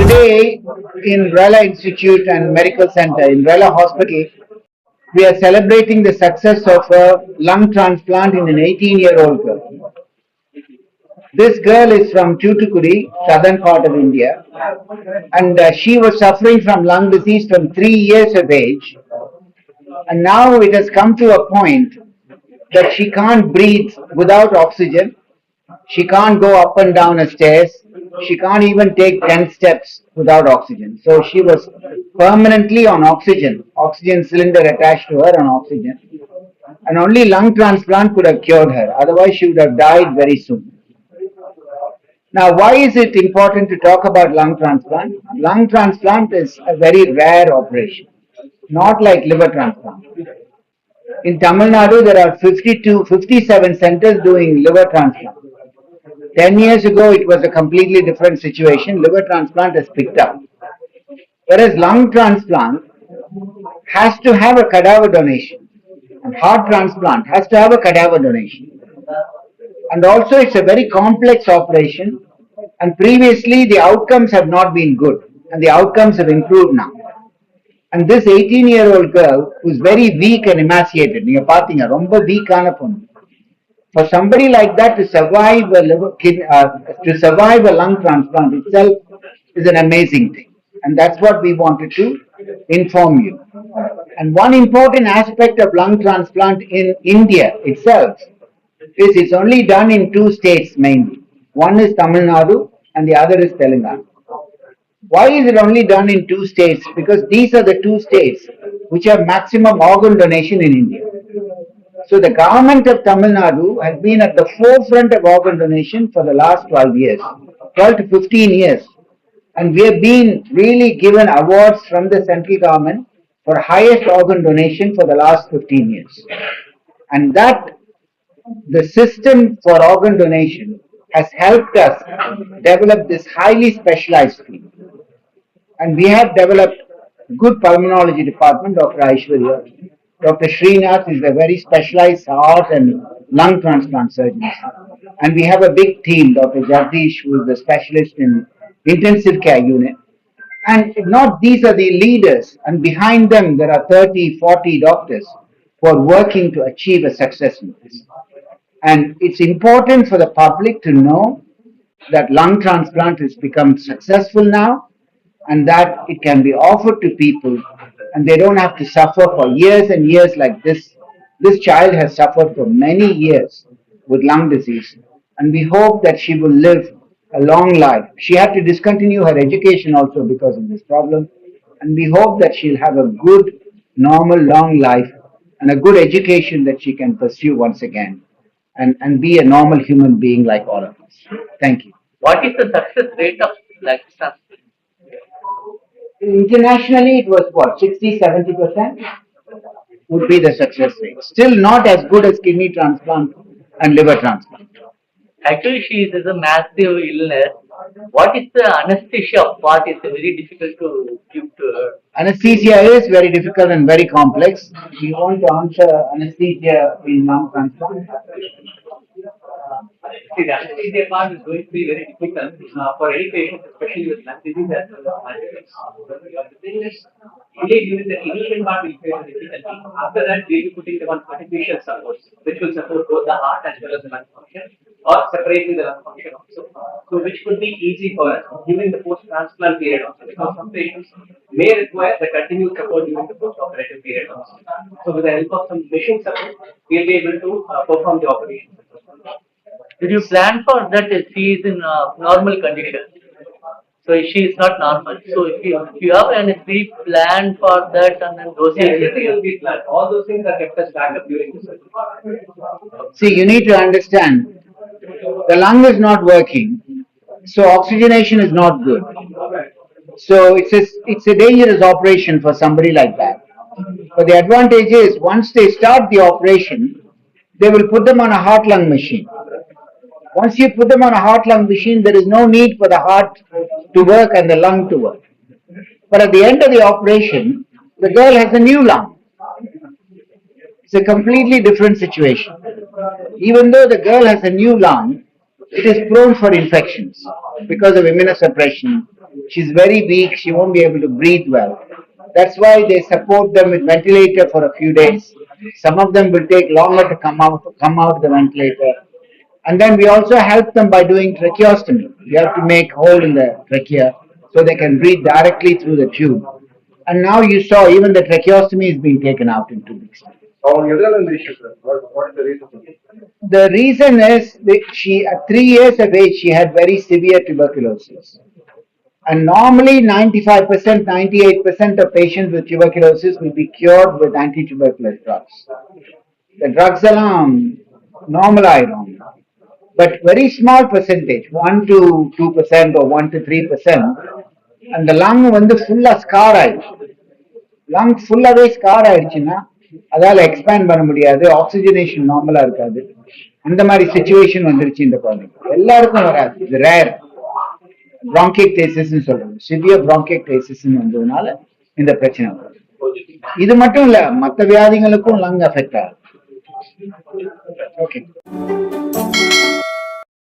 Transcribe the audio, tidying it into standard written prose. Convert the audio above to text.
Today, in Rela Institute and Medical Center, in Rela Hospital, we are celebrating the success of a lung transplant in an 18-year-old girl. This girl is from Tuticorin, southern part of India, and she was suffering from lung disease from 3 years of age. And now it has come to a point that she can't breathe without oxygen. She can't go up and down a stairs. She can't even take 10 steps without oxygen. So she was permanently on oxygen cylinder attached to her on oxygen. And only lung transplant could have cured her. Otherwise, she would have died very soon. Now, why is it important to talk about lung transplant? Lung transplant is a very rare operation, not like liver transplant. In Tamil Nadu, there are 57 centers doing liver transplant. 10 years ago, it was a completely different situation. Liver transplant has picked up. Whereas lung transplant has to have a cadaver donation. And heart transplant has to have a cadaver donation. And also, it's a very complex operation. And previously, the outcomes have not been good. And the outcomes have improved now. And this 18-year-old girl who's very weak and emaciated, நீங்க பாத்தீங்க ரொம்ப வீக்கான பொண்ணு. For somebody like that to survive a lung transplant itself is an amazing thing. And that's what we wanted to inform you. And one important aspect of lung transplant in India itself is it's only done in two states mainly. One is Tamil Nadu and the other is Telangana. Why is it only done in two states? Because these are the two states which have maximum organ donation in India. So the government of Tamil Nadu has been at the forefront of organ donation for the last 12 years, 12 to 15 years. And we have been really given awards from the central government for highest organ donation for the last 15 years. And that the system for organ donation has helped us develop this highly specialized field. And we have developed good pulmonology department, Dr. Aishwarya. Dr. Srinath is a very specialized heart and lung transplant surgeon. And we have a big team, Dr. Jagdish, who is a specialist in intensive care unit. And not these are the leaders, and behind them there are 30, 40 doctors who are working to achieve a success in this. And it's important for the public to know that lung transplant has become successful now and that it can be offered to people and they don't have to suffer for years and years like this. This child has suffered for many years with lung disease and we hope that she will live a long life. She had to discontinue her education also because of this problem and we hope that she'll have a good, normal, long life and a good education that she can pursue once again and be a normal human being like all of us. Thank you. What is the success rate of lung transplant? Internationally, it was what, 60-70% would be the success rate. Still not as good as kidney transplant and liver transplant. Actually, she is a massive illness. What is the anesthesia part? Is very difficult to give to her. Anesthesia is very difficult and very complex. Do you want to answer anesthesia in lung transplant? See, the anesthesia part is going to be very difficult for any patient, especially with lung disease as well as the thing is, only during the initial part we face the difficulty. After that, we will be putting them on artificial supports, which will support both the heart as well as the lung function, or separately the lung function also. So, which could be easy for us during the post-transplant period also, because some patients may require the continued support during the post-operative period also. So, with the help of some machine support, we will be able to perform the operation. Did you plan for that? She is in normal condition. So she is not normal. So if you have any pre-plan for that and then those things, everything will be planned. All those things are kept as backup during the surgery. See, you need to understand, the lung is not working, so oxygenation is not good. So it's a dangerous operation for somebody like that. But the advantage is, once they start the operation, they will put them on a heart-lung machine. Once you put them on a heart-lung machine, there is no need for the heart to work and the lung to work. But at the end of the operation, the girl has a new lung. It's a completely different situation. Even though the girl has a new lung, it is prone for infections because of immunosuppression she's very weak, she won't be able to breathe well. That's why they support them with ventilator for a few days. Some of them will take longer to come out of the ventilator. And then we also help them by doing tracheostomy. We have to make hole in the trachea so they can breathe directly through the tube. And now you saw even the tracheostomy is being taken out in 2 weeks. What's the reason? The reason is that she, at 3 years of age, she had very severe tuberculosis. And normally 95%, 98% of patients with tuberculosis will be cured with anti-tuberculous drugs. The drugs are normal iron, but very small percentage, 1 to 2% or 1 to 3%, and the lung வந்து ஃபுல்லா scar ஆயிடுச்சு. Lung ஃபுல்லாவே scar ஆயிடுச்சுன்னா அதால expand பண்ண முடியாது, oxygenation நார்மலா இருக்காது. அந்த மாதிரி சுச்சுவேஷன் வந்துருச்சு இந்த குழந்தைக்கு. எல்லாருக்கும் வராது, இது ரேர். bronchiectasis சொல்றது, சிவியர் bronchiectasis வந்ததுனால இந்த பிரச்சனை வரும். இது மட்டும் இல்ல, மற்ற வியாதிகளுக்கும் லங் அஃபெக்ட் ஆகும். ஓகே.